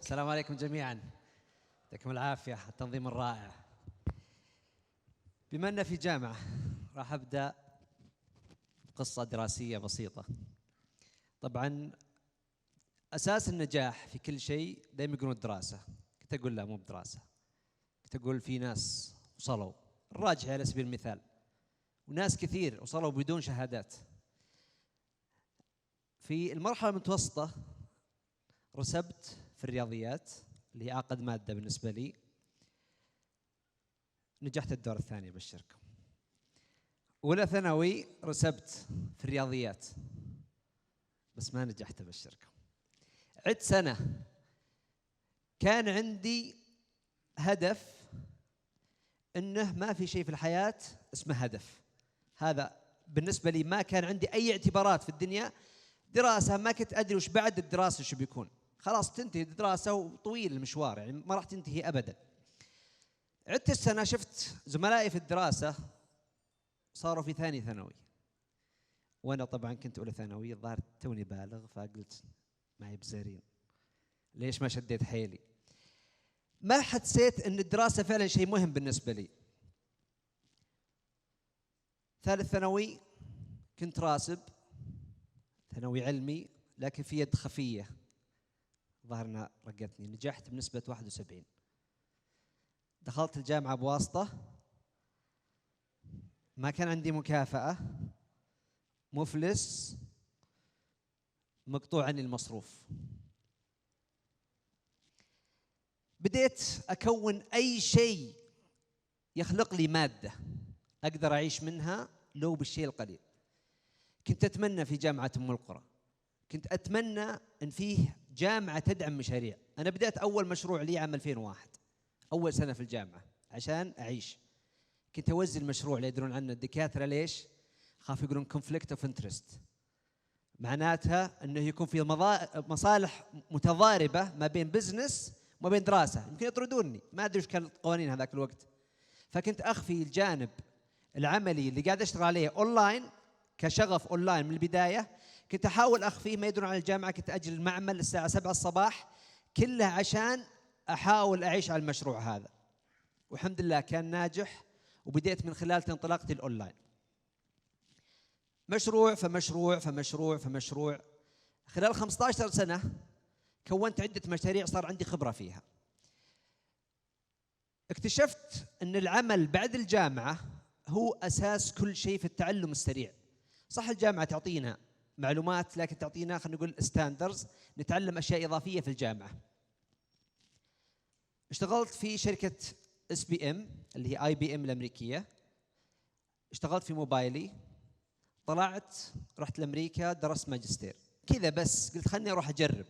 السلام عليكم جميعا. يعطيكم العافية، التنظيم الرائع. بما أننا في جامعة راح أبدأ قصة دراسية بسيطة. طبعا أساس النجاح في كل شيء دائما يقولون الدراسة. كنت أقول لا، مو بدراسة، كنت أقول في ناس وصلوا، الراجحي على سبيل المثال، وناس كثير وصلوا بدون شهادات. في المرحلة المتوسطة رسبت في الرياضيات اللي هي أعقد مادة بالنسبة لي، نجحت الدور الثاني أبشركم. أولى ثانوي رسبت في الرياضيات بس ما نجحت أبشركم. عدت سنة، كان عندي هدف إنه ما في شيء في الحياة اسمه هدف. هذا بالنسبة لي ما كان عندي أي اعتبارات في الدنيا. دراسة ما كنت أدري وش بعد الدراسة شو بيكون، خلاص تنتهي الدراسة وطويل المشوار، يعني ما راح تنتهي أبدا. عدت السنة، شفت زملائي في الدراسة صاروا في ثاني ثانوي، وأنا طبعا كنت أولى ثانوي، الظاهر توني بالغ، فقلت ما هي بزارين، ليش ما شديت حيلي؟ ما حسيت أن الدراسة فعلا شيء مهم بالنسبة لي. ثالث ثانوي كنت راسب، ثانوي علمي لكن في يد خفية، ظهرنا رقتني، نجحت بنسبة 71. دخلت الجامعة بواسطة، ما كان عندي مكافأة، مفلس، مقطوع عني المصروف. بديت أكون أي شيء يخلق لي مادة أقدر أعيش منها لو بالشيء القليل. كنت أتمنى في جامعة أم القرى، كنت أتمنى أن فيه جامعة تدعم مشاريع. أنا بدأت أول مشروع لي عام 2001، أول سنة في الجامعة عشان أعيش. كنت أوزن المشروع اللي يدرون عنه الدكاترة، ليش؟ خاف يقولون conflict of interest، معناتها أنه يكون في مصالح متضاربة ما بين بزنس وما بين دراسة، يمكن يطردوني، ما أدري وش كانت القوانين هذاك الوقت. فكنت أخفي الجانب العملي اللي قاعد أشتغل عليه أونلاين كشغف أونلاين من البداية، كنت أحاول أخفيه ما يدرون عن الجامعة. كنت أجل المعمل الساعة 7 الصباح كلها عشان أحاول أعيش على المشروع هذا، والحمد لله كان ناجح. وبديت من خلال انطلاقتي الأونلاين، مشروع فمشروع فمشروع فمشروع. خلال 15 سنة كونت عدة مشاريع صار عندي خبرة فيها. اكتشفت أن العمل بعد الجامعة هو أساس كل شيء في التعلم السريع. صح الجامعة تعطينا معلومات، لكن تعطينا خلينا نقول ستاندرز، نتعلم أشياء إضافية في الجامعة. اشتغلت في شركة SBM اللي هي IBM الأمريكية، اشتغلت في موبايلي، طلعت رحت لأمريكا درست ماجستير كذا، بس قلت خلني أروح أجرب.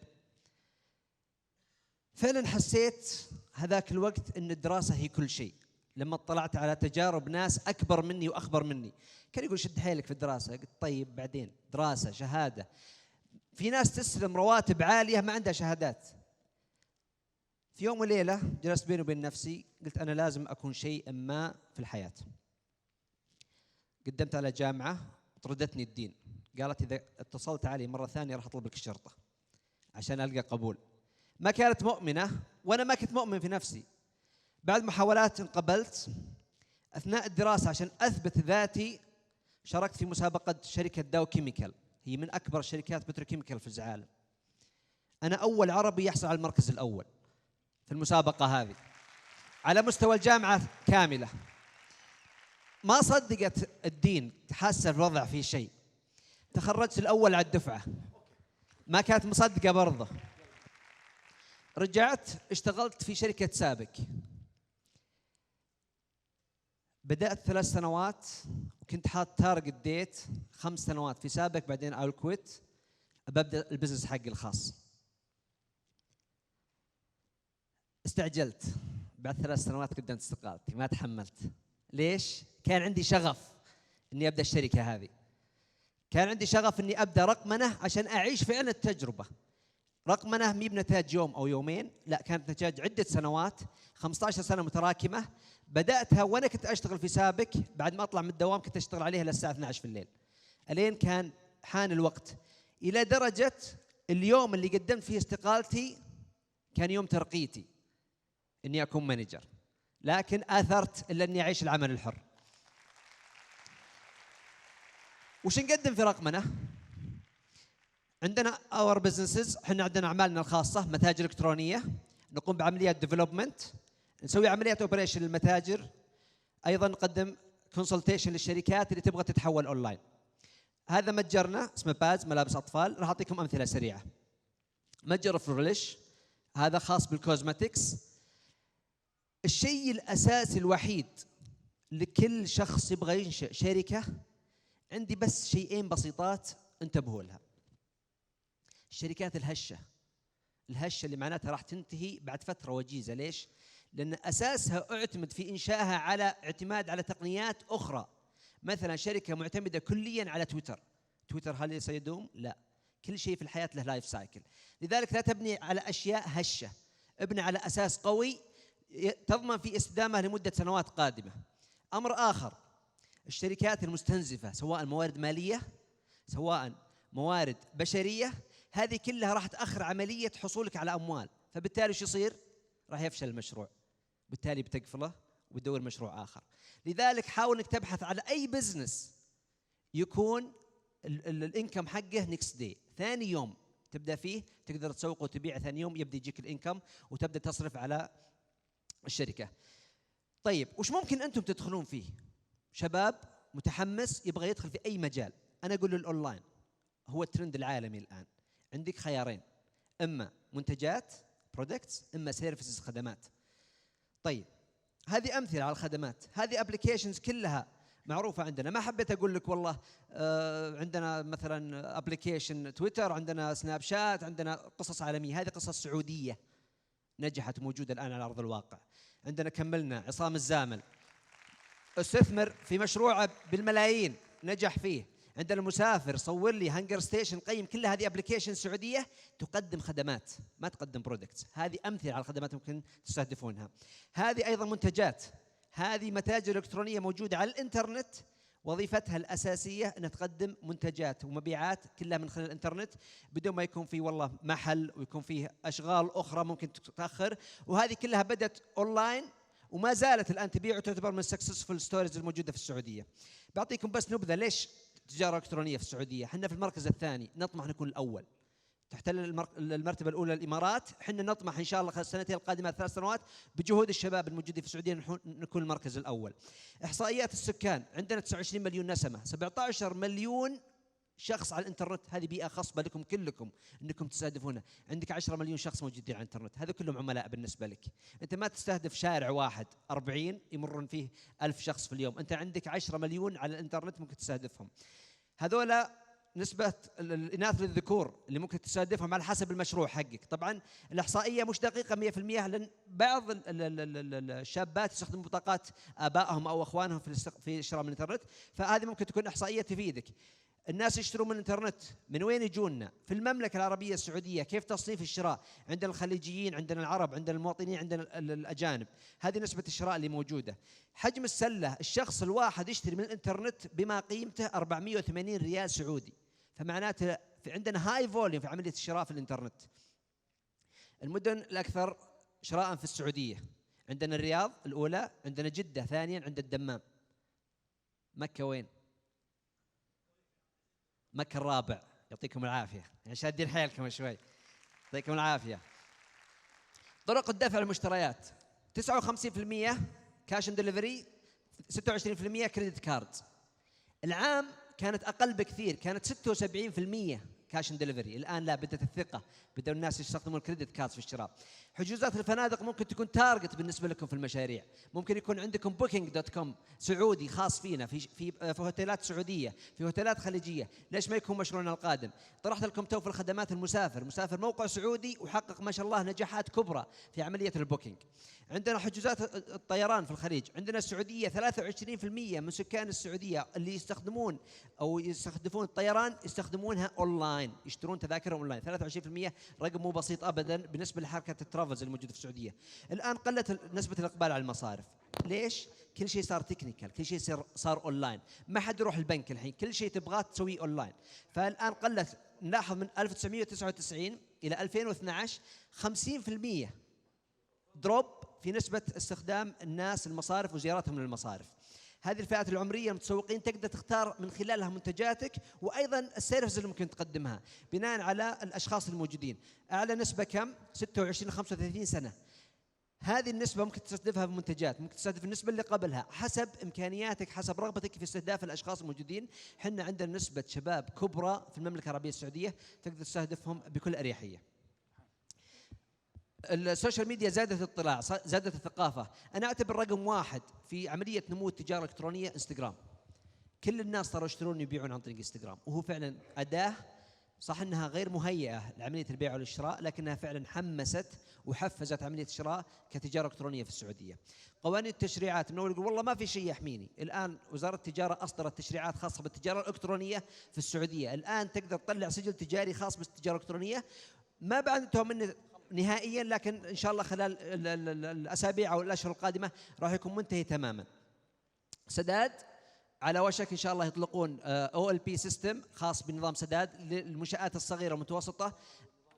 فعلا حسيت هذاك الوقت أن الدراسة هي كل شيء. لما اطلعت على تجارب ناس أكبر مني وأخبر مني، كان يقول شد حيلك في الدراسة، قلت طيب بعدين دراسة شهادة. في ناس تسلم رواتب عالية ما عندها شهادات. في يوم وليلة جلست بيني وبين نفسي، قلت أنا لازم أكون شيء ما في الحياة. قدمت على جامعة، طردتني الدين، قالت إذا اتصلت علي مرة ثانية راح أطلب لك الشرطة عشان ألقى قبول. ما كانت مؤمنة وأنا ما كنت مؤمن في نفسي. بعد محاولات انقبلت. أثناء الدراسة عشان أثبت ذاتي شاركت في مسابقة شركة داو كيميكال، هي من أكبر شركات بتروكيميكال في العالم. أنا أول عربي يحصل على المركز الأول في المسابقة هذه على مستوى الجامعة كاملة. ما صدقت الدين، تحسن الوضع فيه شيء. تخرجت الأول على الدفعة، ما كانت مصدقة برضه. رجعت اشتغلت في شركة سابك، بدأت 3 سنوات وكنت حاط تارجت ديت 5 سنوات في سابك، بعدين أول كويت ببدأ البزنس حقي الخاص. استعجلت، بعد 3 سنوات قدمت استقالتي، ما تحملت. ليش؟ كان عندي شغف إني أبدأ الشركة هذه، كان عندي شغف إني أبدأ رقمنة عشان أعيش فعلا التجربة. رقمنة مي بنتاج يوم أو يومين، لا كانت نتاج عدة سنوات، 15 سنة متراكمة. بدأتها وأنا كنت أشتغل في سابك، بعد ما أطلع من الدوام كنت أشتغل عليها للساعة 12 في الليل، ألين كان حان الوقت. إلى درجة اليوم اللي قدمت فيه استقالتي كان يوم ترقيتي إني أكون مانجر، لكن آثرت إلا إني أعيش العمل الحر. وش نقدم في رقمنة؟ عندنا اور بزنسز، احنا عندنا اعمالنا الخاصه، متاجر الكترونيه، نقوم بعمليات ديفلوبمنت، نسوي عمليات اوبريشن للمتاجر، ايضا نقدم كونسلتيشن للشركات اللي تبغى تتحول اونلاين. هذا متجرنا اسمه باز ملابس اطفال، راح اعطيكم امثله سريعه. متجر فلوريش هذا خاص بالكوزماتكس. الشيء الاساسي الوحيد لكل شخص يبغى ينشئ شركه، عندي بس شيئين بسيطات انتبهوا لها. الشركات الهشة اللي معناتها راح تنتهي بعد فترة وجيزة. ليش؟ لأن أساسها اعتمد في إنشائها على اعتماد على تقنيات أخرى. مثلا شركة معتمدة كليا على تويتر هل سيدوم؟ لا، كل شيء في الحياة له لايف سايكل. لذلك لا تبني على أشياء هشة، ابني على أساس قوي تضمن في استدامة لمدة سنوات قادمة. أمر آخر، الشركات المستنزفة سواء موارد مالية سواء موارد بشرية، هذه كلها راح تأخر عملية حصولك على أموال، فبالتالي شو يصير؟ راح يفشل المشروع، بالتالي بتقفله وتدور مشروع آخر. لذلك حاول انك تبحث على أي بزنس يكون الانكم حقه نيكست داي، ثاني يوم تبدأ فيه، تقدر تسوق وتبيع ثاني يوم يبدأ يجيك الانكم وتبدأ تصرف على الشركة. طيب وش ممكن أنتم تدخلون فيه؟ شباب متحمس يبغى يدخل في أي مجال، أنا أقول له الأونلاين هو الترند العالمي الآن. عندك خيارين، إما منتجات برودكتس، إما سيرفيسز خدمات. طيب هذه أمثلة على الخدمات، هذه أبليكيشنز كلها معروفة عندنا. ما حبيت أقول لك والله عندنا مثلا أبليكيشن تويتر، عندنا سناب شات، عندنا قصص عالمية. هذه قصص سعودية نجحت موجودة الآن على أرض الواقع. عندنا كملنا عصام الزامل استثمر في مشروع بالملايين نجح فيه. عندنا المسافر صور لي هانجر ستيشن قيم. كل هذه ابلكيشن سعوديه تقدم خدمات ما تقدم برودكتس. هذه امثله على الخدمات ممكن تستهدفونها. هذه ايضا منتجات، هذه متاجر الكترونيه موجوده على الانترنت، وظيفتها الاساسيه انها تقدم منتجات ومبيعات كلها من خلال الانترنت بدون ما يكون في والله محل ويكون فيه اشغال اخرى ممكن تتاخر. وهذه كلها بدت اونلاين وما زالت الان تبيع وتعتبر من السكسسفul ستوريز الموجوده في السعوديه. بعطيكم بس نبذه ليش التجاره الالكترونيه في السعوديه. احنا في المركز الثاني، نطمح نكون الاول. تحتل المرتبه الاولى الامارات، احنا نطمح ان شاء الله خلال السنتين القادمه 3 سنوات بجهود الشباب الموجودين في السعوديه نكون المركز الاول. احصائيات السكان عندنا 29 مليون نسمه، 17 مليون شخص على الانترنت. هذه بيئه خصبه لكم كلكم انكم تستهدفونها. عندك 10 مليون شخص موجودين على الانترنت، هذا كلهم عملاء بالنسبه لك. انت ما تستهدف شارع واحد 40 يمرون فيه 1000 شخص في اليوم، انت عندك 10 مليون على الانترنت ممكن تستهدفهم. هذولا نسبة الإناث للذكور اللي ممكن تستهدفهم على حسب المشروع حقك. طبعا الإحصائية مش دقيقة 100%، لأن بعض الشابات يستخدمون بطاقات آبائهم أو أخوانهم في الشراء من الإنترنت، فهذه ممكن تكون إحصائية تفيدك. الناس يشترون من الانترنت من وين يجونا؟ في المملكة العربية السعودية. كيف تصنيف الشراء؟ عندنا الخليجيين، عندنا العرب، عندنا المواطنين، عندنا الأجانب. هذه نسبة الشراء اللي موجودة. حجم السلة، الشخص الواحد يشتري من الانترنت بما قيمته 480 ريال سعودي، فمعناته في عندنا هاي فوليوم في عملية الشراء في الانترنت. المدن الأكثر شراء في السعودية عندنا الرياض الأولى، عندنا جدة ثانيا، عندنا الدمام. مكة وين؟ مكة الرابع. يعطيكم العافية، يعني شادين حيلكم شوي. يعطيكم العافية. طرق الدفع للمشتريات 59% كاش اند ديليفري، 26% كريدت كارد. العام كانت أقل بكثير، كانت 76% كاش اند ديليفري. الآن لا، بدأت الثقة، بدأوا الناس يستخدمون الكريدت كارد في الشراء. حجوزات الفنادق ممكن تكون تارجت بالنسبة لكم في المشاريع. ممكن يكون عندكم booking.com سعودي خاص فينا في هوتيلات سعودية، في هوتيلات خليجية. ليش ما يكون مشروعنا القادم؟ طرحت لكم توفر خدمات المسافر موقع سعودي وحقق ما شاء الله نجاحات كبرى في عملية البوكينج. عندنا حجوزات الطيران في الخليج، عندنا السعودية 23% من سكان السعودية اللي يستخدمون أو يستخدمون الطيران يستخدمونها أونلاين، يشترون تذاكرهم أونلاين. 23% رقم مو بسيط أبدا بالنسبة لحركة الترافلز الموجودة في السعودية. الآن قلت نسبة الإقبال على المصارف. ليش؟ كل شيء صار تكنيكال، كل شيء صار أونلاين، ما حد يروح البنك الحين، كل شيء تبغاه تسويه أونلاين. فالآن قلت، نلاحظ من 1999 إلى 2012 50% دروب في نسبة استخدام الناس المصارف وزيارتهم للمصارف. هذه الفئات العمرية المتسوقين تقدر تختار من خلالها منتجاتك وأيضا السيرفيس اللي ممكن تقدمها بناء على الأشخاص الموجودين. أعلى نسبة كم؟ 26 ل 35 سنة. هذه النسبة ممكن تستهدفها بمنتجات، ممكن تستهدف النسبة اللي قبلها حسب إمكانياتك، حسب رغبتك في استهداف الأشخاص الموجودين. حنا عندنا نسبة شباب كبرى في المملكة العربية السعودية تقدر تستهدفهم بكل أريحية. السوشيال ميديا زادت الاطلاع، زادت الثقافة. أنا أعتبر رقم واحد في عملية نمو التجارة الإلكترونية انستغرام. كل الناس صاروا يشترون ويبيعون عن طريق انستغرام، وهو فعلا أداة صح أنها غير مهيئة لعملية البيع والشراء، لكنها فعلا حمست وحفزت عملية الشراء كتجارة إلكترونية في السعودية. قوانين التشريعات من أول يقول والله ما في شيء يحميني، الآن وزارة التجارة أصدرت تشريعات خاصة بالتجارة الإلكترونية في السعودية. الآن تقدر تطلع سجل تجاري خاص بالتجارة الإلكترونية، ما بعد انتهوا منه نهائيا، لكن إن شاء الله خلال الأسابيع أو الأشهر القادمة راح يكون منتهي تماما. سداد على وشك إن شاء الله يطلقون OLP سيستم خاص بنظام سداد للمنشآت الصغيرة والمتوسطة.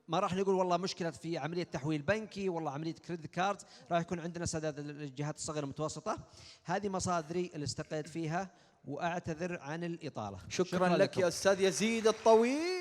ما راح نقول والله مشكلة في عملية تحويل بنكي والله عملية كريدت كارد، راح يكون عندنا سداد للجهات الصغيرة والمتوسطة. هذه مصادري اللي استقيت فيها وأعتذر عن الإطالة. شكرا لك يا أستاذ يزيد الطويل.